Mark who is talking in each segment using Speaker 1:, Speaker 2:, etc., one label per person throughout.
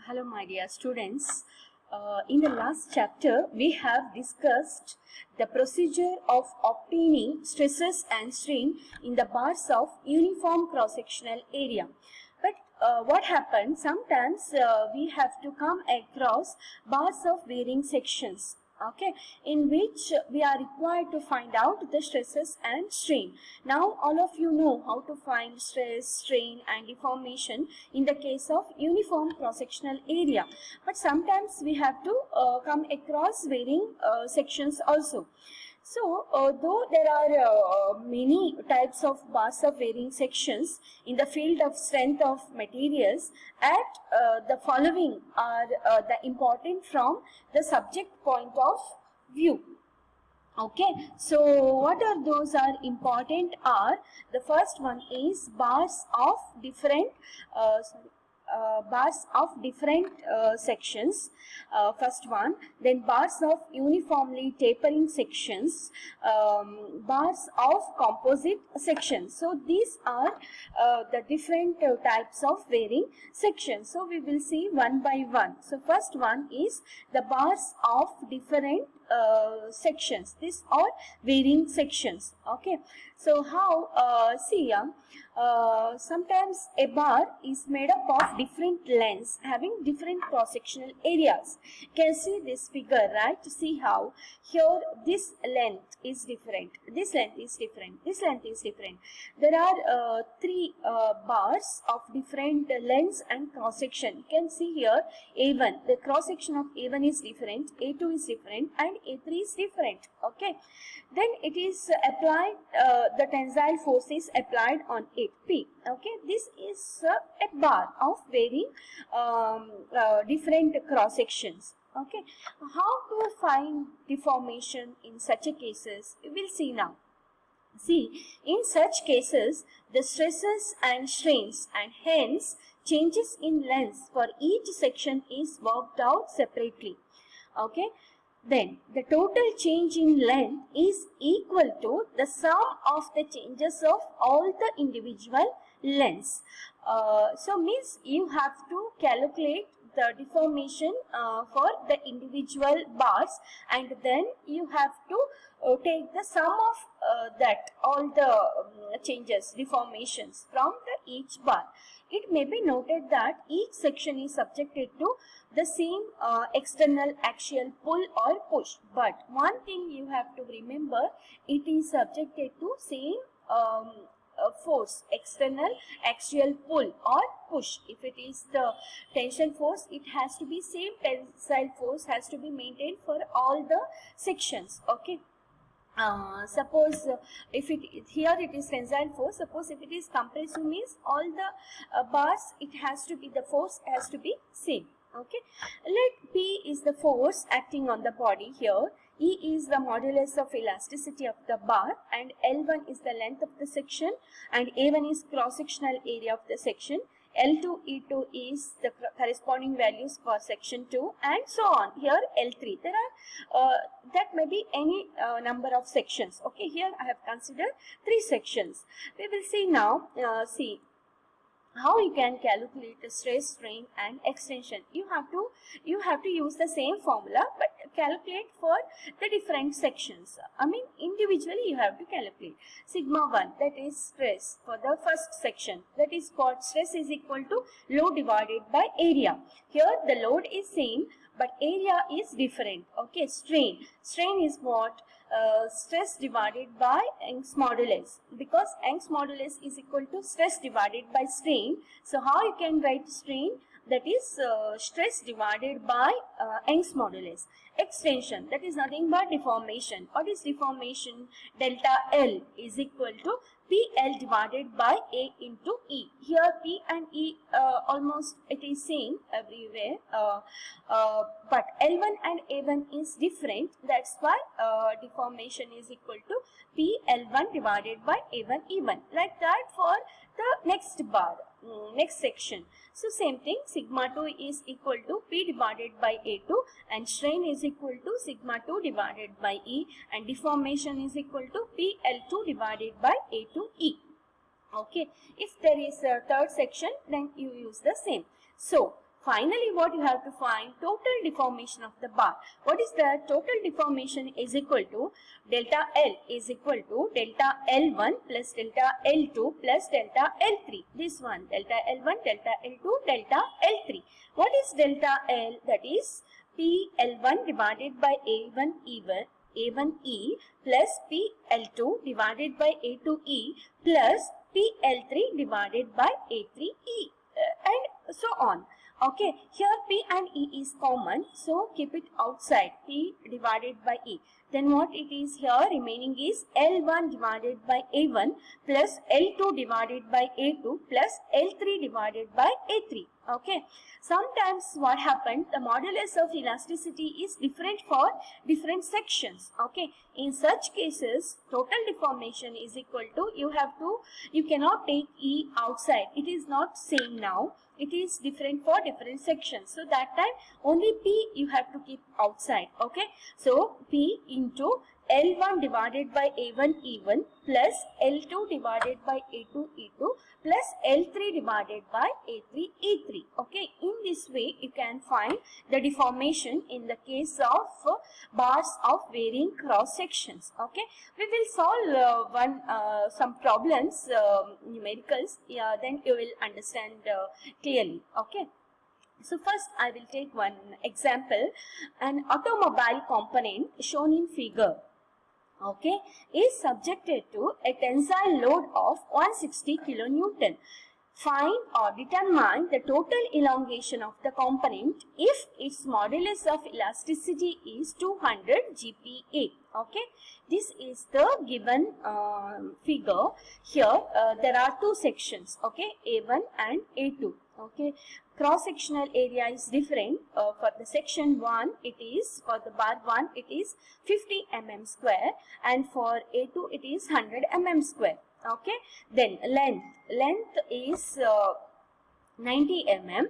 Speaker 1: Hello, my dear students. In the last chapter, we have discussed the procedure of obtaining stresses and strain in the bars of uniform cross-sectional area. But what happens? Sometimes we have to come across bars of varying sections. Okay, in which we are required to find out the stresses and strain. Now all of you know how to find stress, strain and deformation in the case of uniform cross-sectional area, but sometimes we have to come across varying sections also. So, though there are many types of bars of varying sections in the field of strength of materials, the following are the important from the subject point of view. Okay, so what are those are important are, the first one is bars of different sections, first one, then bars of uniformly tapering sections, bars of composite sections. So these are the different types of varying sections. So we will see one by one. So first one is the bars of different sections. These are varying sections. Okay, so how sometimes a bar is made up of different lengths having different cross-sectional areas. You can see this figure, right? To see how here this length is different, this length is different, this length is different. There are three bars of different lengths and cross-section. You can see here A1, the cross-section of A1 is different, A2 is different and A3 is different. Okay, then it is applied, the tensile force is applied on it, P. Okay, this is a bar of varying different cross sections. Okay, how to find deformation in such a cases, we will see now. See, in such cases, the stresses and strains and hence changes in length for each section is worked out separately. Okay, then the total change in length is equal to the sum of the changes of all the individual lengths. So means you have to calculate the deformation for the individual bars, and then you have to take the sum of that all the changes, deformations from the each bar. It may be noted that each section is subjected to the same external axial pull or push, but one thing you have to remember, it is subjected to same force, external axial pull or push. If it is the tension force, it has to be same tensile force has to be maintained for all the sections. Okay, suppose if it here it is tensile force, suppose if it is compressive means all the bars, it has to be, the force has to be same. Okay, let P is the force acting on the body here, E is the modulus of elasticity of the bar, and L1 is the length of the section, and A1 is cross-sectional area of the section, L2, E2 is the corresponding values for section 2, and so on. Here L3, there are that may be any number of sections. Okay, here I have considered 3 sections. We will see now, see how you can calculate the stress, strain and extension. You have to use the same formula, but calculate for the different sections. I mean individually you have to calculate. Sigma 1, that is stress for the first section, that is called stress is equal to load divided by area. Here the load is same but area is different. Okay, strain is what? Stress divided by Young's modulus, because Young's modulus is equal to stress divided by strain. So how you can write strain? That is stress divided by Young's modulus. Extension, that is nothing but deformation. What is deformation? Delta L is equal to PL divided by A into E. Here P and E almost it is same everywhere, but L1 and A1 is different. That's why deformation is equal to PL1 divided by A1 E1. Like that for the next bar, next section. So same thing, sigma 2 is equal to P divided by A2, and strain is equal to sigma 2 divided by E, and deformation is equal to PL2 divided by A2E. Okay, if there is a third section, then you use the same. So finally what you have to find? Total deformation of the bar. What is that? Total deformation is equal to delta L is equal to delta L1 plus delta L2 plus delta L3. This one, delta L1, delta L2, delta L3. What is delta L? That is PL1 divided by A1E plus PL2 divided by A2E plus PL3 divided by A3E and so on. Okay, here P and E is common, so keep it outside, P divided by E. Then what it is here remaining is L1 divided by A1 plus L2 divided by A2 plus L3 divided by A3. Okay, sometimes what happened, the modulus of elasticity is different for different sections. Okay, in such cases total deformation is equal to, you cannot take E outside, it is not same now, it is different for different sections, so that time only P you have to keep outside. Okay, so P into L1 divided by A1E1 plus L2 divided by A2E2 plus L3 divided by A3E3. Okay, in this way you can find the deformation in the case of bars of varying cross sections. Okay, we will solve some problems, numericals, then you will understand clearly. Okay. So first I will take one example. An automobile component shown in figure, okay, is subjected to a tensile load of 160 kilonewton. Find or determine the total elongation of the component if its modulus of elasticity is 200 GPa. Okay, this is the given figure. Here there are two sections, okay, A1 and A2. Okay, cross-sectional area is different. For the section 1 it is, for the bar 1 it is 50 mm square and for A2 it is 100 mm square. Okay, then length is 90 mm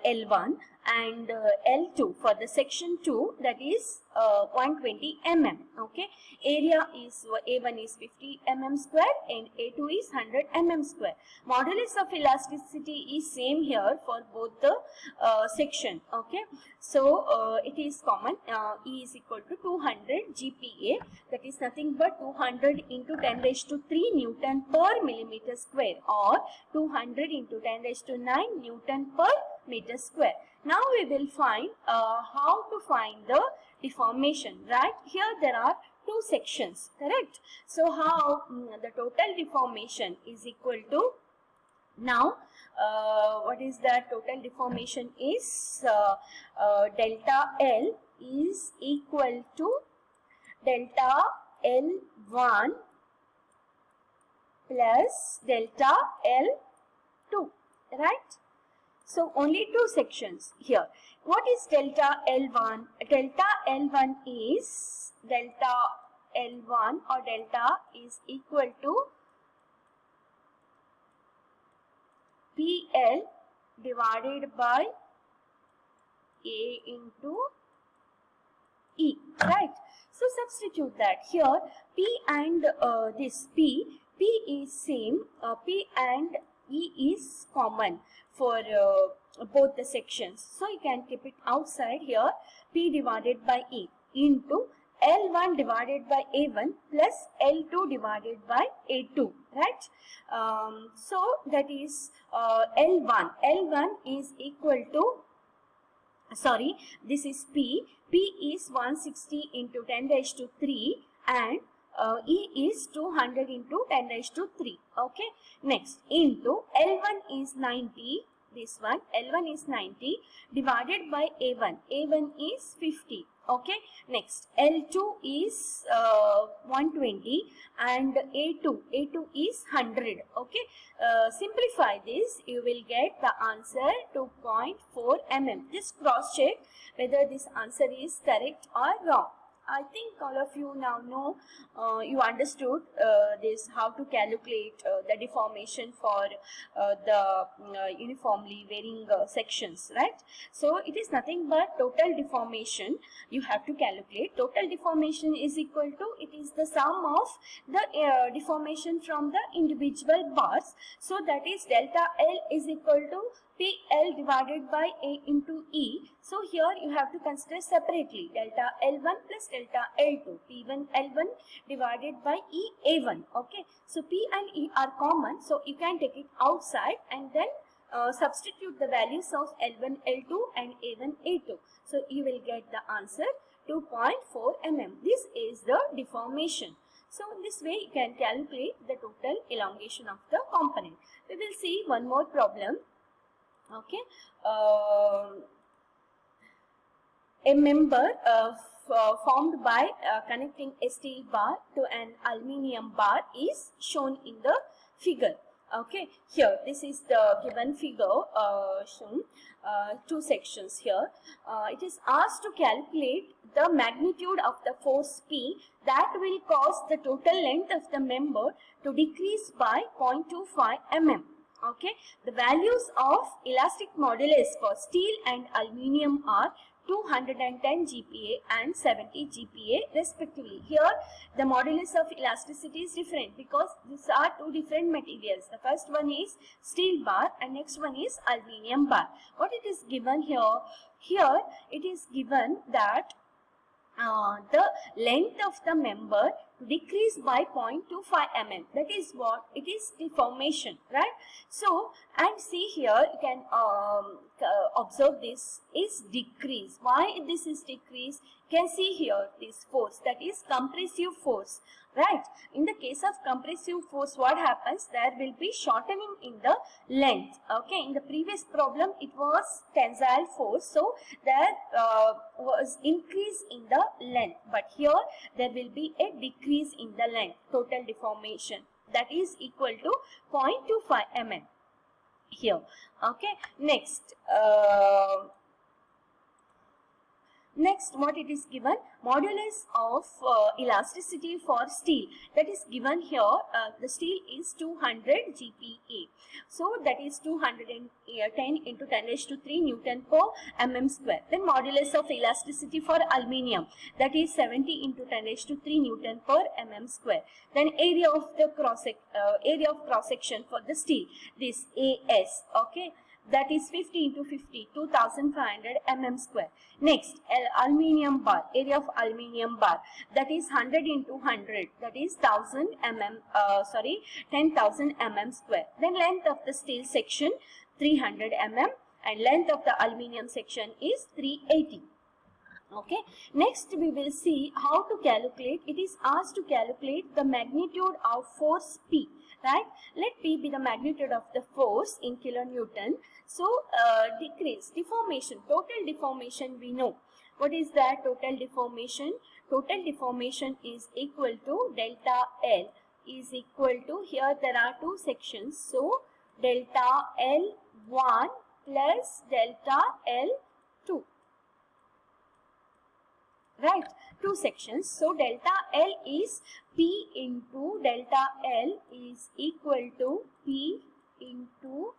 Speaker 1: L1 and L2 for the section 2, that is 120 mm. Okay, area is A1 is 50 mm square and A2 is 100 mm square. Modulus of elasticity is same here for both the section. Okay, so it is common. E is equal to 200 GPa, that is nothing but 200 into 10 raised to 3 Newton per millimeter square or 200 into 10 raised to 9 Newton per meter square. Now we will find how to find the deformation. Right, here there are two sections, correct? So how the total deformation is equal to, now what is the total deformation is delta L is equal to delta L1 plus delta L2, right? So only two sections here. What is delta L1? Delta L1 is, delta L1 or delta is equal to PL divided by A into E, right? So substitute that here. P and this P is same, P and E is common for both the sections, so you can keep it outside here. P divided by E into L1 divided by A1 plus L2 divided by A2, right? So that is L1 is equal to, sorry, this is P is 160 into 10 raised to 3 and E is 200 into 10 raised to 3. Okay, next into L1 is 90, this one L1 is 90 divided by A1 is 50. Okay, next L2 is 120 and A2 is 100. Okay, simplify this, you will get the answer 2.4 mm. Just cross check whether this answer is correct or wrong. I think all of you now know, you understood this, how to calculate the deformation for the uniformly varying sections, right? So it is nothing but total deformation you have to calculate. Total deformation is equal to, it is the sum of the deformation from the individual bars. So that is delta L is equal to PL divided by A into E. So here you have to consider separately delta L1 plus delta L2. P1 L1 divided by E A1. Okay. So P and E are common. So you can take it outside and then substitute the values of L1 L2 and A1 A2. So you will get the answer 2.4 mm. This is the deformation. So in this way you can calculate the total elongation of the component. We will see one more problem. Okay, a member formed by connecting a steel bar to an aluminium bar is shown in the figure. Okay, here this is the given figure shown, two sections here. It is asked to calculate the magnitude of the force P that will cause the total length of the member to decrease by 0.25 mm. Okay, the values of elastic modulus for steel and aluminium are 210 GPa and 70 GPa respectively. Here the modulus of elasticity is different because these are two different materials. The first one is steel bar and next one is aluminium bar. What it is given here? Here it is given that the length of the member to decrease by 0.25 mm. That is what it is, deformation, right? So, and see here you can observe this is decrease. Why this is decrease? You can see here this force, that is compressive force, right? In the case of compressive force, what happens? There will be shortening in the length. Okay, in the previous problem it was tensile force, so there was increase in the length, but here there will be a decrease in the length, total deformation, that is equal to 0.25 mm here. Okay, next next what it is given, modulus of elasticity for steel, that is given here. The steel is 200 GPa, so that is 210 into 10 raised to 3 Newton per mm square. Then modulus of elasticity for aluminium, that is 70 into 10 raised to 3 Newton per mm square. Then area of the cross section for the steel, this AS, okay, that is 50 into 50, 2500 mm square. Next, aluminium bar, area of aluminium bar, that is 100 into 100, that is 1000 mm, 10,000 mm square. Then length of the steel section 300 mm and length of the aluminium section is 380. Okay, next we will see how to calculate. It is asked to calculate the magnitude of force P, right? Let P be the magnitude of the force in kilonewton. So decrease, deformation, total deformation we know. What is that total deformation? Total deformation is equal to delta L is equal to, here there are two sections, so delta L1 plus delta L2. Right, two sections. So delta L is P into delta L is equal to P into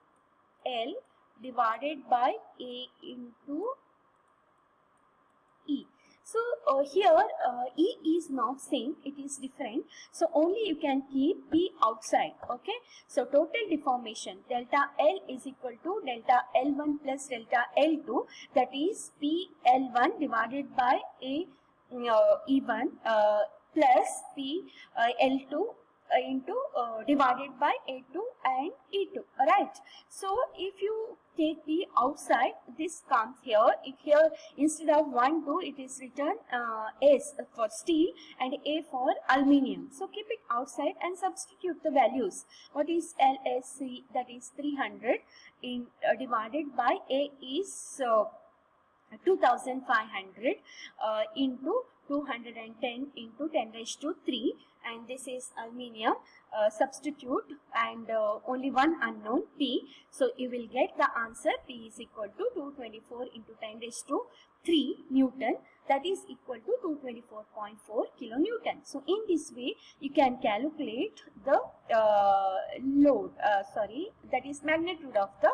Speaker 1: L divided by A into E. So here E is not same, it is different. So only you can keep P outside. Okay. So total deformation delta L is equal to delta L1 plus delta L2, that is P L1 divided by A E1 plus P L2 into divided by A2 and E2, right? So if you take P outside, this comes here. If here instead of 1, 2, it is written S for steel and A for aluminium. So keep it outside and substitute the values. What is LSC? That is 300 in divided by A is 2500 into 210 into 10 raised to 3, and this is aluminium. Substitute and only one unknown P, so you will get the answer P is equal to 224 into 10 raised to 3 Newton, that is equal to 224.4 kilonewton. So in this way you can calculate the load, that is magnitude of the